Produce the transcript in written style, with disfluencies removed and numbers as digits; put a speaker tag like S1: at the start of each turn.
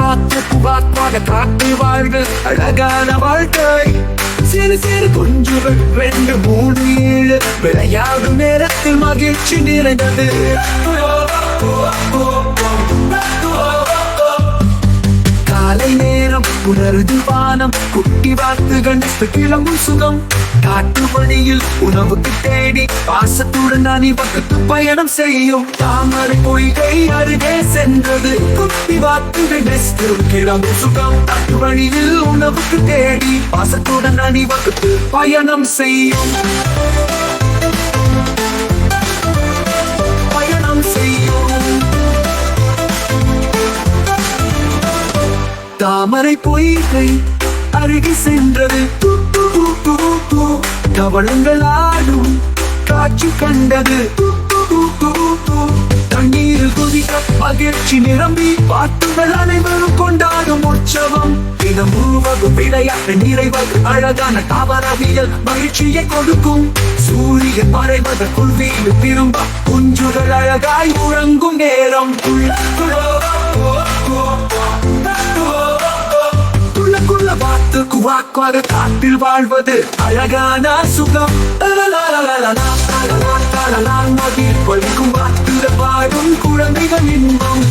S1: பார்த்து வாக்காக காட்டு வாழ்வு அழகான வாழ்க்கை. சிறு சிறு குஞ்சுகள் 2 3 7 விளையாடும் நேரத்தில் மகிழ்ச்சி நிறைந்தது. காலை நேரம் உணர்ந்து வானம் குட்டி வாத்துகள் கிளம்பும் சுகம். காட்டு வழியில் உணவுக்கு தேடி பாசத்துடன் அணிவகுத்து பயணம் செய்யும். தாமரை பொய்கை அருகே சென்றது குட்டி வாத்துகள் கிளம்பும் சுகம். காட்டு வழியில் உணவுக்கு தேடி பாசத்துடன் அணிவகுத்து பயணம் செய்யும். தாமரை பொய்கை அருகி சென்றது கவளங்கள் ஆடும் காட்சி கண்டது. தண்ணீர் குதிக்க மகிழ்ச்சி நிரம்பி பாட்டுகள் அனைவரும் கொண்டாடும் உற்சவம். தினம் முழுவதும் விளையாட்டு நிறைவது அழகான தாவரவியல் மகிழ்ச்சியை கொடுக்கும். சூரியன் மறைவதற்குள் வீடு திரும்ப குஞ்சுகள் அழகாய் உறங்கும் நேரம். வாக்காக காட்டில் வாழ்வது அழகான சுகம். மகிழ் பழிக்கும் வாக்குற வாழும் குழந்தைகள் இன்பம்.